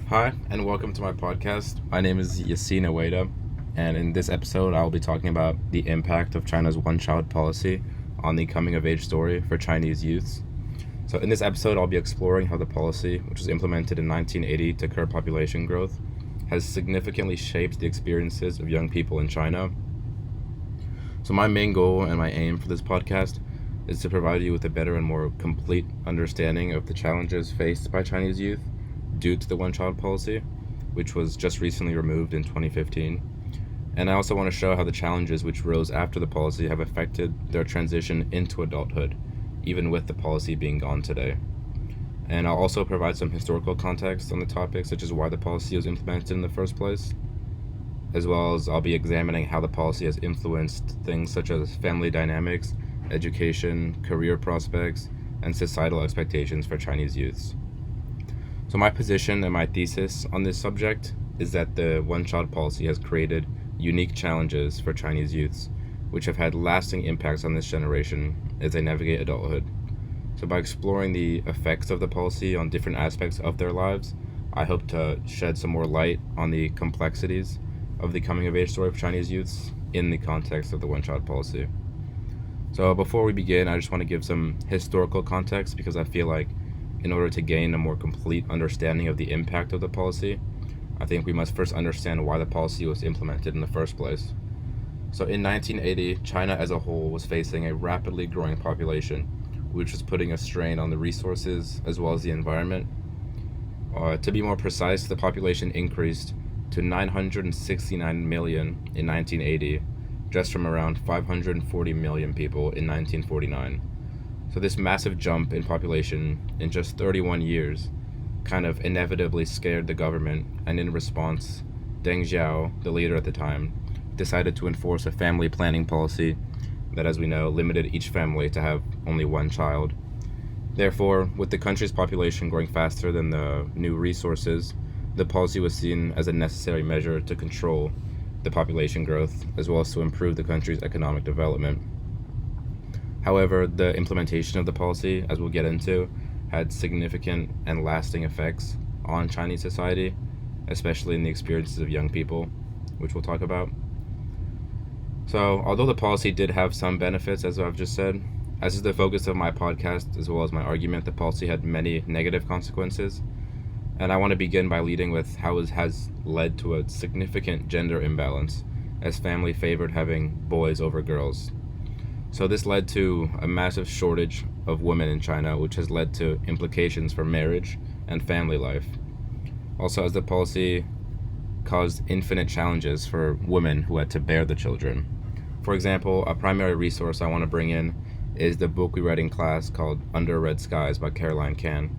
Hi, and welcome to my podcast. My name is Yassine Ueda, and in this episode, I'll be talking about the impact of China's one child policy on the coming of age story for Chinese youths. So, in this episode, I'll be exploring how the policy, which was implemented in 1980 to curb population growth, has significantly shaped the experiences of young people in China. So, my main goal and my aim for this podcast is to provide you with a better and more complete understanding of the challenges faced by Chinese youth due to the one child policy, which was just recently removed in 2015. And I also want to show how the challenges which rose after the policy have affected their transition into adulthood, even with the policy being gone today. And I'll also provide some historical context on the topic, such as why the policy was implemented in the first place, as well as I'll be examining how the policy has influenced things such as family dynamics, education, career prospects, and societal expectations for Chinese youths. So my position and my thesis on this subject is that the one-child policy has created unique challenges for Chinese youths, which have had lasting impacts on this generation as they navigate adulthood. So by exploring the effects of the policy on different aspects of their lives, I hope to shed some more light on the complexities of the coming-of-age story of Chinese youths in the context of the one-child policy. So before we begin, I just want to give some historical context because I feel like in order to gain a more complete understanding of the impact of the policy, I think we must first understand why the policy was implemented in the first place. So in 1980, China as a whole was facing a rapidly growing population, which was putting a strain on the resources as well as the environment. To be more precise, the population increased to 969 million in 1980, just from around 540 million people in 1949. So this massive jump in population in just 31 years kind of inevitably scared the government, and in response, Deng Xiao, the leader at the time, decided to enforce a family planning policy that, as we know, limited each family to have only one child. Therefore, with the country's population growing faster than the new resources, the policy was seen as a necessary measure to control the population growth as well as to improve the country's economic development. However, the implementation of the policy, as we'll get into, had significant and lasting effects on Chinese society, especially in the experiences of young people, which we'll talk about. So, although the policy did have some benefits, as I've just said, as is the focus of my podcast as well as my argument, the policy had many negative consequences. And I want to begin by leading with how it has led to a significant gender imbalance, as family favored having boys over girls. So this led to a massive shortage of women in China, which has led to implications for marriage and family life. Also, as the policy caused infinite challenges for women who had to bear the children. For example, a primary resource I want to bring in is the book we read in class called Under Red Skies by Caroline Can.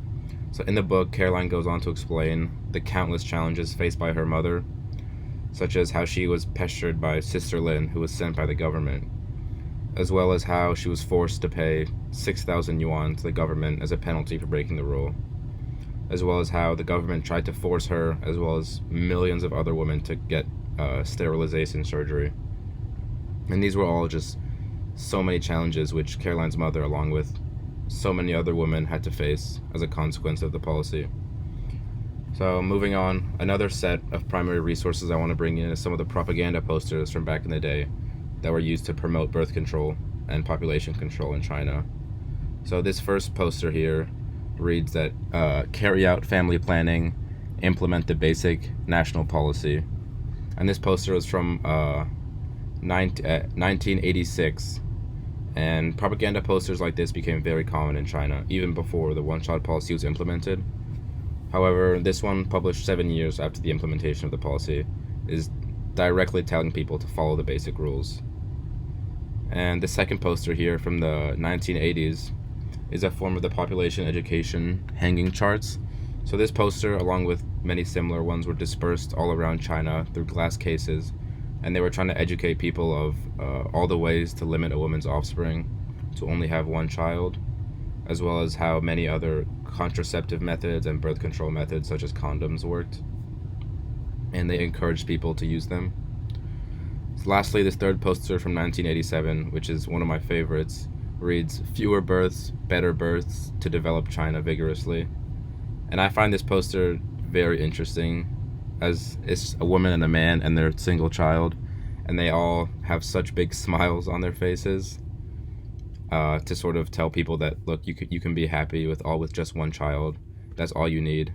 So in the book, Caroline goes on to explain the countless challenges faced by her mother, such as how she was pestered by Sister Lin, who was sent by the government, as well as how she was forced to pay 6,000 yuan to the government as a penalty for breaking the rule, as well as how the government tried to force her, as well as millions of other women, to get sterilization surgery. And these were all just so many challenges which Caroline's mother, along with so many other women, had to face as a consequence of the policy. So moving on, another set of primary resources I want to bring in is some of the propaganda posters from back in the day that were used to promote birth control and population control in China. So this first poster here reads that carry out family planning, implement the basic national policy. And this poster was from 1986. And propaganda posters like this became very common in China, even before the one-child policy was implemented. However, this one, published 7 years after the implementation of the policy, is directly telling people to follow the basic rules. And the second poster here from the 1980s is a form of the population education hanging charts. So this poster, along with many similar ones, were dispersed all around China through glass cases, and they were trying to educate people of all the ways to limit a woman's offspring to only have one child, as well as how many other contraceptive methods and birth control methods such as condoms worked, and they encouraged people to use them. Lastly, this third poster from 1987, which is one of my favorites, reads, "Fewer births, better births to develop China vigorously." And I find this poster very interesting, as it's a woman and a man and their single child, and they all have such big smiles on their faces, to sort of tell people that, look, you can be happy with just one child. That's all you need,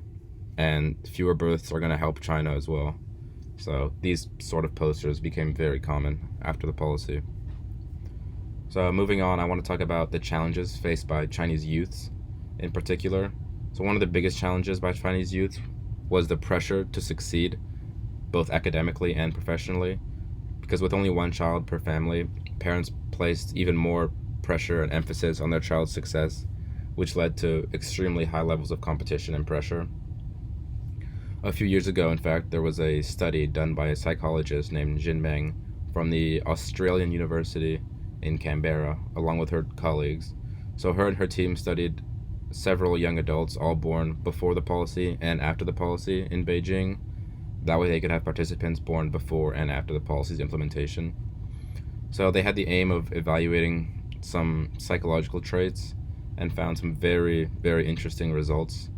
and fewer births are going to help China as well. So these sort of posters became very common after the policy. So moving on, I want to talk about the challenges faced by Chinese youths in particular. So one of the biggest challenges by Chinese youth was the pressure to succeed, both academically and professionally, because with only one child per family, parents placed even more pressure and emphasis on their child's success, which led to extremely high levels of competition and pressure. A few years ago, in fact, there was a study done by a psychologist named Jin Meng from the Australian University in Canberra, along with her colleagues. So her and her team studied several young adults, all born before the policy and after the policy in Beijing. That way they could have participants born before and after the policy's implementation. So they had the aim of evaluating some psychological traits and found some very, very interesting results.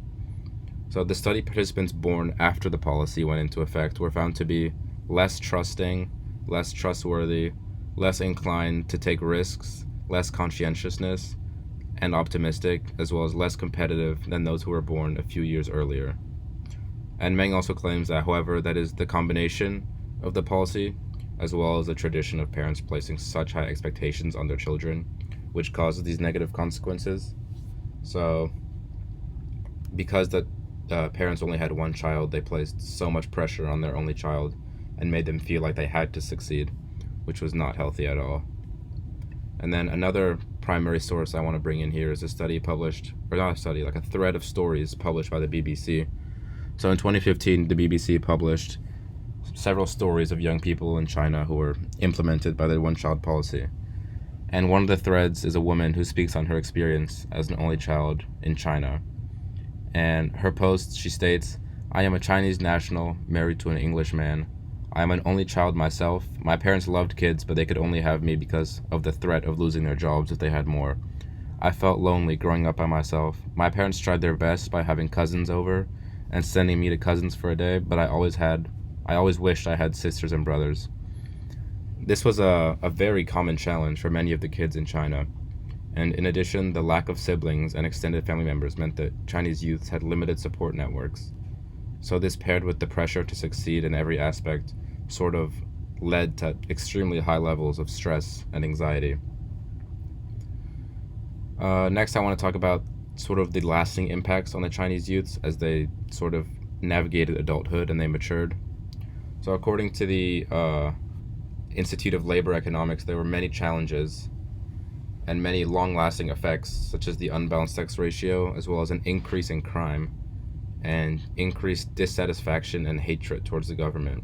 So the study participants born after the policy went into effect were found to be less trusting, less trustworthy, less inclined to take risks, less conscientiousness, and optimistic, as well as less competitive than those who were born a few years earlier. And Meng also claims that, however, that is the combination of the policy, as well as the tradition of parents placing such high expectations on their children, which causes these negative consequences. So, because the parents only had one child, they placed so much pressure on their only child and made them feel like they had to succeed, which was not healthy at all. And then another primary source I want to bring in here is a study published, or not a study, like a thread of stories published by the BBC. So in 2015, the BBC published several stories of young people in China who were implemented by the one-child policy. And one of the threads is a woman who speaks on her experience as an only child in China. And her post, she states, "I am a Chinese national married to an English man. I am an only child myself. My parents loved kids, but they could only have me because of the threat of losing their jobs if they had more. I felt lonely growing up by myself. My parents tried their best by having cousins over and sending me to cousins for a day, but I always wished I had sisters and brothers." This was a very common challenge for many of the kids in China. And in addition, the lack of siblings and extended family members meant that Chinese youths had limited support networks. So this, paired with the pressure to succeed in every aspect, sort of led to extremely high levels of stress and anxiety. Next, I want to talk about sort of the lasting impacts on the Chinese youths as they sort of navigated adulthood and they matured. So according to the Institute of Labor Economics, there were many challenges and many long-lasting effects, such as the unbalanced sex ratio, as well as an increase in crime and increased dissatisfaction and hatred towards the government.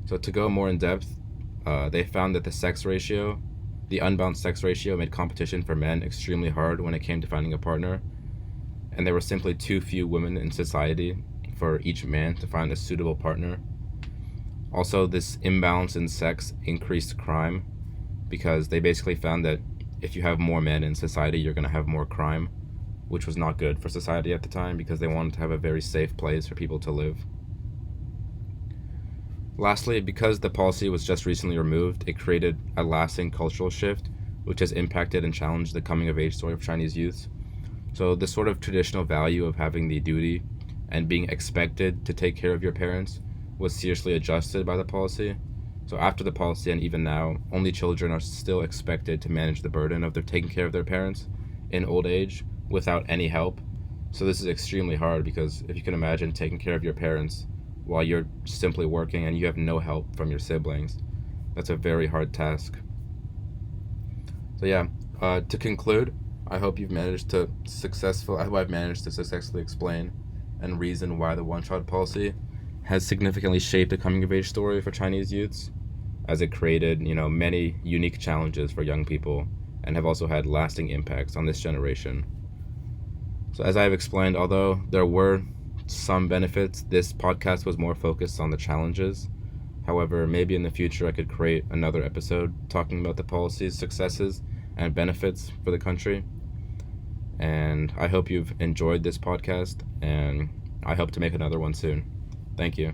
So to go more in depth, they found that the unbalanced sex ratio made competition for men extremely hard when it came to finding a partner, and there were simply too few women in society for each man to find a suitable partner. Also, this imbalance in sex increased crime, because they basically found that if you have more men in society, you're going to have more crime, which was not good for society at the time because they wanted to have a very safe place for people to live. Lastly, because the policy was just recently removed, it created a lasting cultural shift, which has impacted and challenged the coming-of-age story of Chinese youth. So this sort of traditional value of having the duty and being expected to take care of your parents was seriously adjusted by the policy. So after the policy and even now, only children are still expected to manage the burden of their taking care of their parents in old age without any help. So this is extremely hard, because if you can imagine taking care of your parents while you're simply working and you have no help from your siblings, that's a very hard task. So yeah, to conclude, I hope I've managed to successfully explain and reason why the one-child policy has significantly shaped the coming-of-age story for Chinese youths, as it created, many unique challenges for young people and have also had lasting impacts on this generation. So as I've explained, although there were some benefits, this podcast was more focused on the challenges. However, maybe in the future I could create another episode talking about the policy's successes and benefits for the country. And I hope you've enjoyed this podcast, and I hope to make another one soon. Thank you.